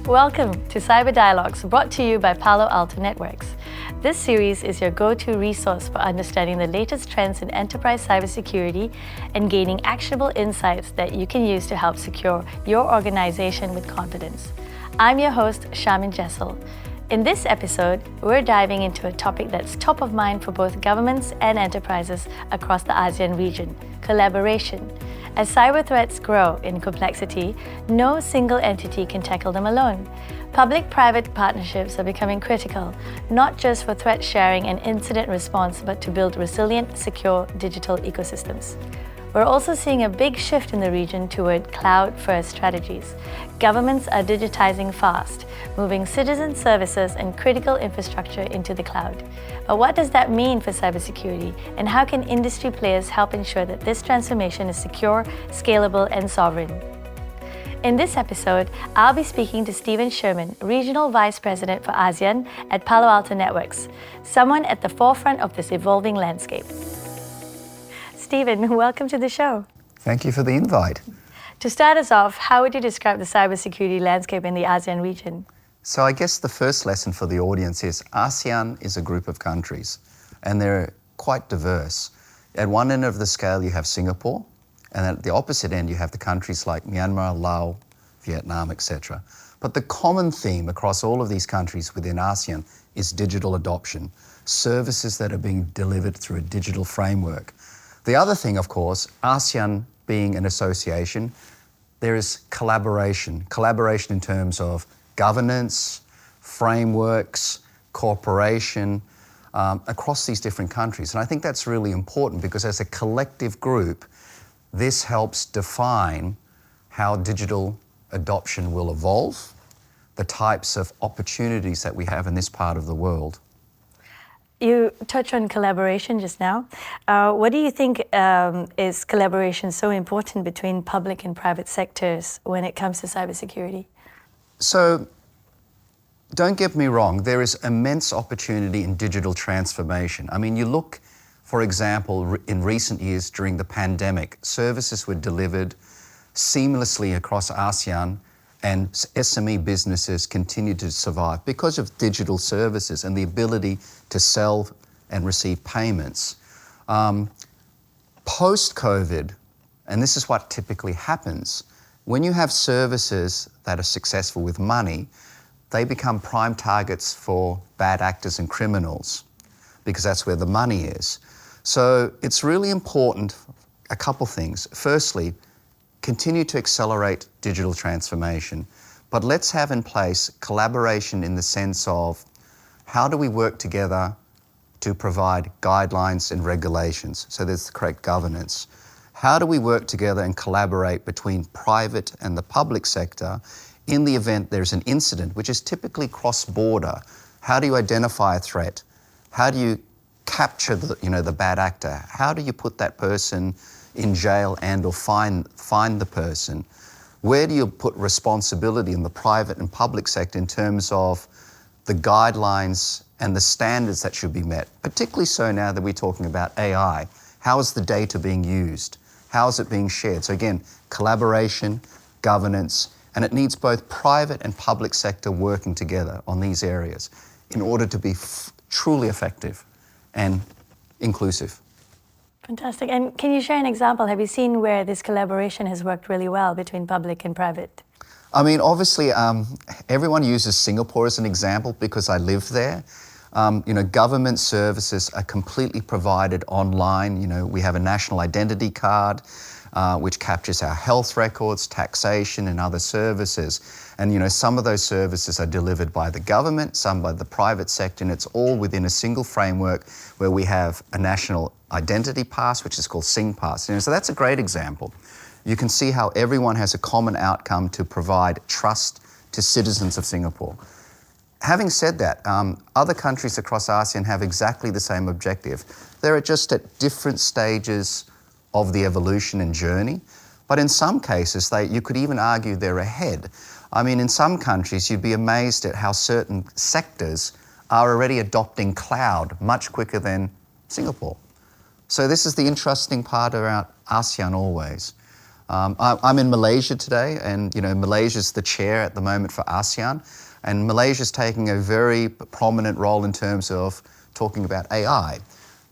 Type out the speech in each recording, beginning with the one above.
Welcome to Cyber Dialogues, brought to you by Palo Alto Networks. This series is your go-to resource for understanding the latest trends in enterprise cybersecurity and gaining actionable insights that you can use to help secure your organization with confidence. I'm your host, Sharmin Jassal. In this episode, we're diving into a topic that's top of mind for both governments and enterprises across the ASEAN region: collaboration. As cyber threats grow in complexity, no single entity can tackle them alone. Public-private partnerships are becoming critical, not just for threat sharing and incident response, but to build resilient, secure digital ecosystems. We're also seeing a big shift in the region toward cloud-first strategies. Governments are digitizing fast, moving citizen services and critical infrastructure into the cloud. But what does that mean for cybersecurity, and how can industry players help ensure that this transformation is secure, scalable, and sovereign? In this episode, I'll be speaking to Scheurmann, Regional Vice President for ASEAN at Palo Alto Networks, someone at the forefront of this evolving landscape. Stephen, welcome to the show. Thank you for the invite. To start us off, how would you describe the cybersecurity landscape in the ASEAN region? So I guess the first lesson for the audience is ASEAN is a group of countries, and they're quite diverse. At one end of the scale, you have Singapore, and at the opposite end, you have the countries like Myanmar, Laos, Vietnam, etc. But the common theme across all of these countries within ASEAN is digital adoption, services that are being delivered through a digital framework. The other thing, of course, ASEAN being an association, there is collaboration in terms of governance, frameworks, cooperation across these different countries. And I think that's really important because as a collective group, this helps define how digital adoption will evolve, the types of opportunities that we have in this part of the world. You touched on collaboration just now. What do you think is collaboration so important between public and private sectors when it comes to cybersecurity? So, don't get me wrong, there is immense opportunity in digital transformation. I mean, you look, for example, in recent years during the pandemic, services were delivered seamlessly across ASEAN, and SME businesses continue to survive because of digital services and the ability to sell and receive payments. Post-COVID, and this is what typically happens, when you have services that are successful with money, they become prime targets for bad actors and criminals because that's where the money is. So it's really important, a couple things. Firstly, continue to accelerate digital transformation, but let's have in place collaboration in the sense of how do we work together to provide guidelines and regulations so there's the correct governance. How do we work together and collaborate between private and the public sector in the event there's an incident, which is typically cross-border? How do you identify a threat? How do you capture the bad actor? How do you put that person in jail and or find the person? Where do you put responsibility in the private and public sector in terms of the guidelines and the standards that should be met? Particularly so now that we're talking about AI. How is the data being used? How is it being shared? So again, collaboration, governance, and it needs both private and public sector working together on these areas in order to be truly effective and inclusive. Fantastic. And can you share an example? Have you seen where this collaboration has worked really well between public and private? I mean, obviously, everyone uses Singapore as an example because I live there. Government services are completely provided online. We have a national identity card, which captures our health records, taxation, and other services. And some of those services are delivered by the government, some by the private sector, and it's all within a single framework where we have a national identity pass, which is called SingPass. So that's a great example. You can see how everyone has a common outcome to provide trust to citizens of Singapore. Having said that, other countries across ASEAN have exactly the same objective. They're just at different stages of the evolution and journey, but in some cases, you could even argue they're ahead. I mean, in some countries, you'd be amazed at how certain sectors are already adopting cloud much quicker than Singapore. So this is the interesting part about ASEAN always. I'm in Malaysia today, and Malaysia's the chair at the moment for ASEAN, and Malaysia's taking a very prominent role in terms of talking about AI.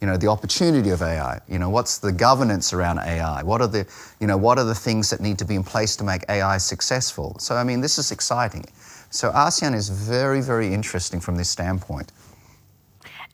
The opportunity of AI. What's the governance around AI? What are the things that need to be in place to make AI successful? So, this is exciting. So ASEAN is very, very interesting from this standpoint.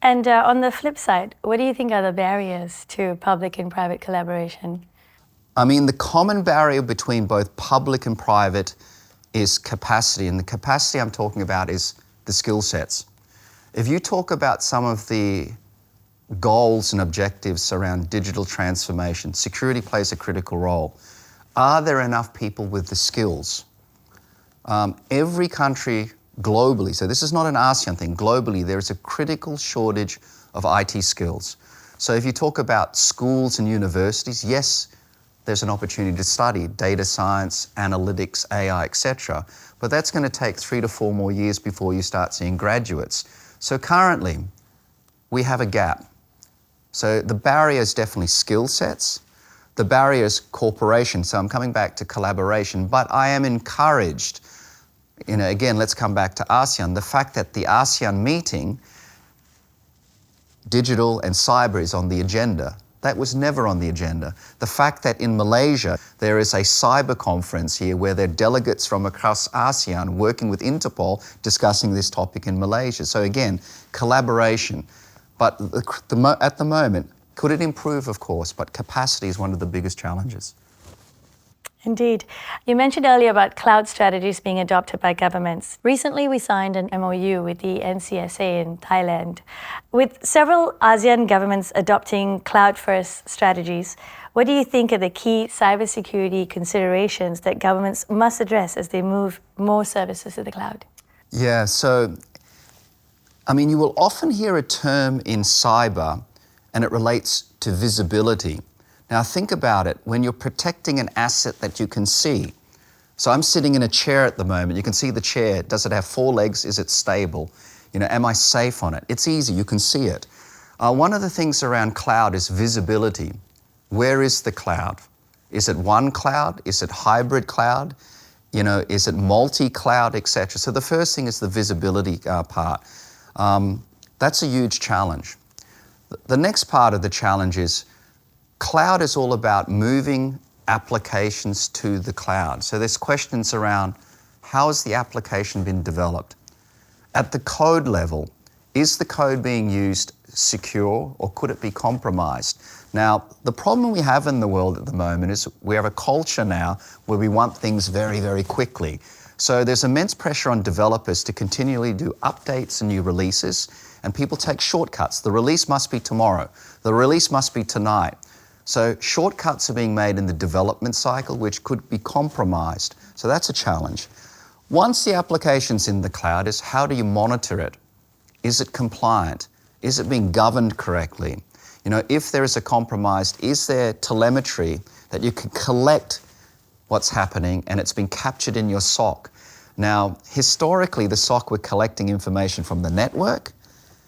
And on the flip side, what do you think are the barriers to public and private collaboration? The common barrier between both public and private is capacity. And the capacity I'm talking about is the skill sets. If you talk about some of the goals and objectives around digital transformation, security plays a critical role. Are there enough people with the skills? Every country globally, so this is not an ASEAN thing, globally there is a critical shortage of IT skills. So if you talk about schools and universities, yes, there's an opportunity to study data science, analytics, AI, etc. But that's going to take 3 to 4 more years before you start seeing graduates. So currently, we have a gap. So the barrier is definitely skill sets. The barrier is cooperation. So I'm coming back to collaboration, but I am encouraged. Again, let's come back to ASEAN. The fact that the ASEAN meeting, digital and cyber is on the agenda. That was never on the agenda. The fact that in Malaysia, there is a cyber conference here where there are delegates from across ASEAN working with Interpol discussing this topic in Malaysia. So again, collaboration. But at the moment, could it improve? Of course, but capacity is one of the biggest challenges. Indeed. You mentioned earlier about cloud strategies being adopted by governments. Recently, we signed an MOU with the NCSA in Thailand. With several ASEAN governments adopting cloud-first strategies, what do you think are the key cybersecurity considerations that governments must address as they move more services to the cloud? Yeah, so, you will often hear a term in cyber, and it relates to visibility. Now think about it, when you're protecting an asset that you can see. So I'm sitting in a chair at the moment, you can see the chair. Does it have 4 legs? Is it stable? Am I safe on it? It's easy, you can see it. One of the things around cloud is visibility. Where is the cloud? Is it one cloud? Is it hybrid cloud? Is it multi-cloud, etc.? So the first thing is the visibility part. That's a huge challenge. The next part of the challenge is cloud is all about moving applications to the cloud. So there's questions around how has the application been developed? At the code level, is the code being used secure or could it be compromised? Now, the problem we have in the world at the moment is we have a culture now where we want things very, very quickly. So there's immense pressure on developers to continually do updates and new releases, and people take shortcuts. The release must be tomorrow. The release must be tonight. So shortcuts are being made in the development cycle, which could be compromised. So that's a challenge. Once the application's in the cloud, is how do you monitor it? Is it compliant? Is it being governed correctly? If there is a compromise, is there telemetry that you can collect what's happening and it's been captured in your SOC? Now, historically, the SOC were collecting information from the network,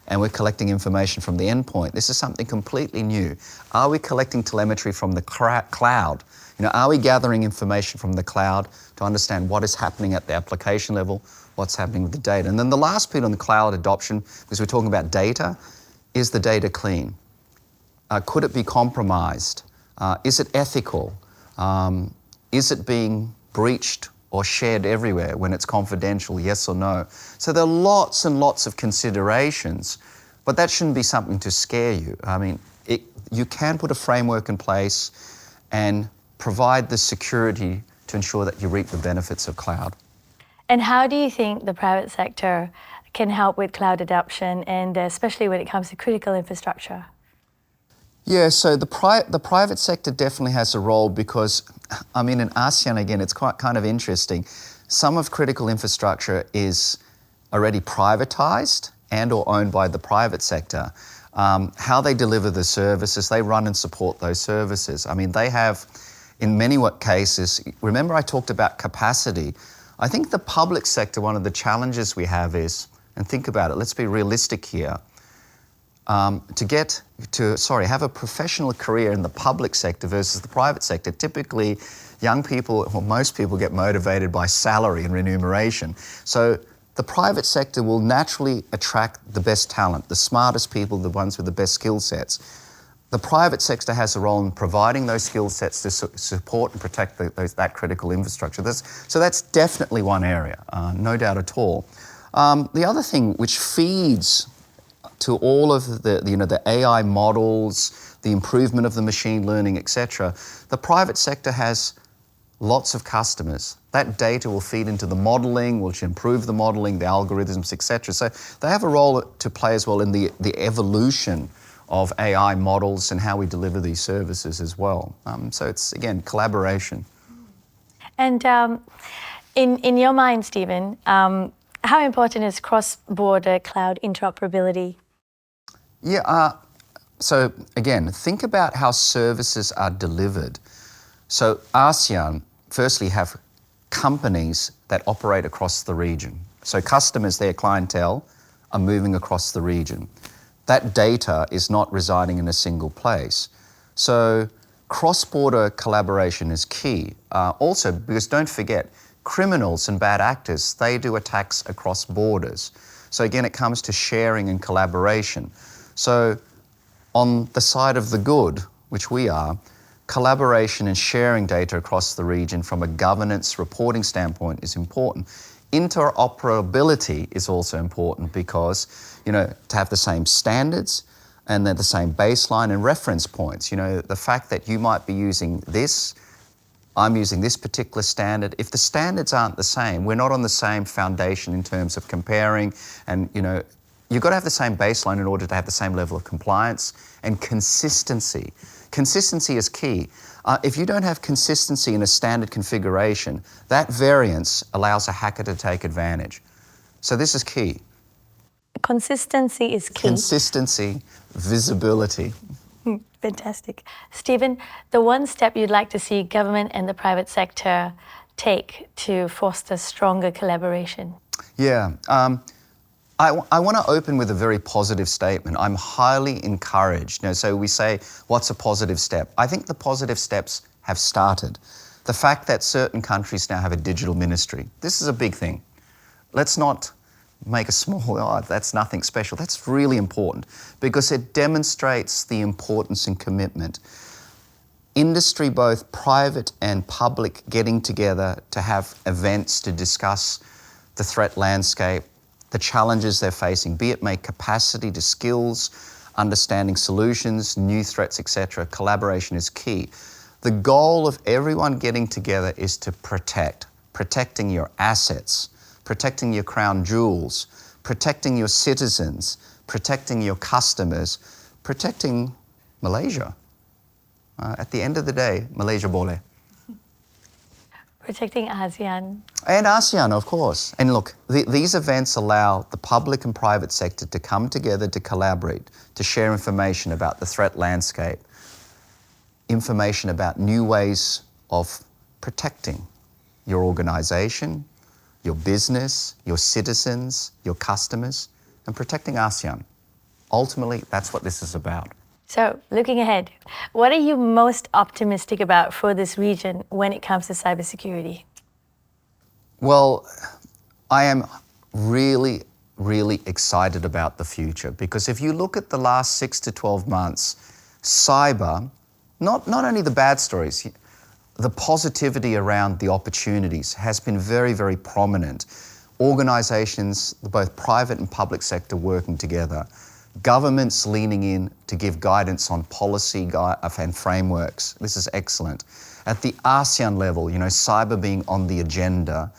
and we're collecting information from the endpoint. This is something completely new. Are we collecting telemetry from the cloud? Are we gathering information from the cloud to understand what is happening at the application level, what's happening with the data? And then the last bit on the cloud adoption, because we're talking about data, is the data clean? Could it be compromised? Is it ethical? Is it being breached or shared everywhere when it's confidential, yes or no? So there are lots and lots of considerations, but that shouldn't be something to scare you. You can put a framework in place and provide the security to ensure that you reap the benefits of cloud. And how do you think the private sector can help with cloud adoption, and especially when it comes to critical infrastructure? Yeah, so the private sector definitely has a role because, in ASEAN, again, it's quite kind of interesting. Some of critical infrastructure is already privatized and or owned by the private sector. How they deliver the services, they run and support those services. They have, in many cases, remember I talked about capacity. I think the public sector, one of the challenges we have is, and think about it, let's be realistic here, have a professional career in the public sector versus the private sector. Typically, young people, or most people, get motivated by salary and remuneration. So the private sector will naturally attract the best talent, the smartest people, the ones with the best skill sets. The private sector has a role in providing those skill sets to support and protect that critical infrastructure. So that's definitely one area, no doubt at all. The other thing which feeds to all of the AI models, the improvement of the machine learning, etc., the private sector has lots of customers. That data will feed into the modeling, which improve the modeling, the algorithms, etc. So they have a role to play as well in the evolution of AI models and how we deliver these services as well. So it's, again, collaboration. And in your mind, Stephen, how important is cross-border cloud interoperability? Yeah, so again, think about how services are delivered. So ASEAN, firstly, have companies that operate across the region. So customers, their clientele, are moving across the region. That data is not residing in a single place. So cross-border collaboration is key. Also, because don't forget, criminals and bad actors, they do attacks across borders. So again, it comes to sharing and collaboration. So on the side of the good, which we are, collaboration and sharing data across the region from a governance reporting standpoint is important. Interoperability is also important because, to have the same standards and then the same baseline and reference points. The fact that you might be using this, I'm using this particular standard. If the standards aren't the same, we're not on the same foundation in terms of comparing, and you've got to have the same baseline in order to have the same level of compliance and consistency. Consistency is key. If you don't have consistency in a standard configuration, that variance allows a hacker to take advantage. So this is key. Consistency is key. Consistency, visibility. Fantastic. Stephen, the one step you'd like to see government and the private sector take to foster stronger collaboration? Yeah. I want to open with a very positive statement. I'm highly encouraged. So we say, what's a positive step? I think the positive steps have started. The fact that certain countries now have a digital ministry, this is a big thing. Let's not make a small, that's nothing special. That's really important because it demonstrates the importance and commitment. Industry, both private and public, getting together to have events to discuss the threat landscape, the challenges they're facing, be it make capacity to skills, understanding solutions, new threats, etc. Collaboration is key. The goal of everyone getting together is to protecting your assets, protecting your crown jewels, protecting your citizens, protecting your customers, protecting Malaysia. At the end of the day, Malaysia boleh. Protecting ASEAN. And ASEAN, of course. And look, these events allow the public and private sector to come together to collaborate, to share information about the threat landscape, information about new ways of protecting your organization, your business, your citizens, your customers, and protecting ASEAN. Ultimately, that's what this is about. So, looking ahead, what are you most optimistic about for this region when it comes to cybersecurity? Well, I am really, really excited about the future because if you look at the last 6 to 12 months, cyber, not only the bad stories, the positivity around the opportunities has been very, very prominent. Organizations, both private and public sector, working together. Governments leaning in to give guidance on policy and frameworks. This is excellent. At the ASEAN level, cyber being on the agenda.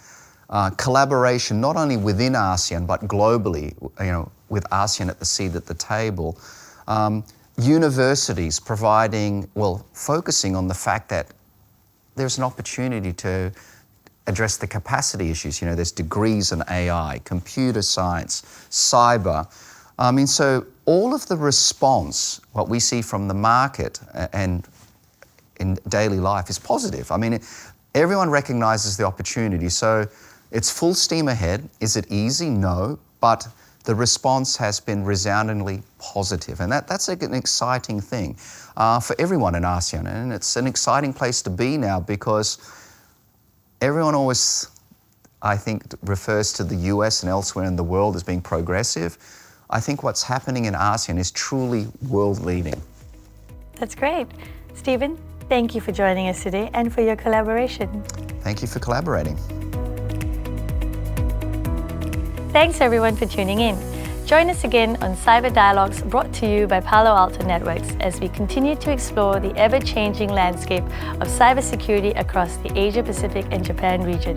Collaboration not only within ASEAN but globally, with ASEAN at the seat at the table. Universities focusing on the fact that there's an opportunity to address the capacity issues. There's degrees in AI, computer science, cyber. So all of the response, what we see from the market and in daily life is positive. Everyone recognizes the opportunity. So it's full steam ahead. Is it easy? No. But the response has been resoundingly positive. And that's an exciting thing for everyone in ASEAN. And it's an exciting place to be now because everyone always, I think, refers to the US and elsewhere in the world as being progressive. I think what's happening in ASEAN is truly world-leading. That's great. Stephen, thank you for joining us today and for your collaboration. Thank you for collaborating. Thanks everyone for tuning in. Join us again on Cyber Dialogues brought to you by Palo Alto Networks as we continue to explore the ever-changing landscape of cybersecurity across the Asia-Pacific and Japan region.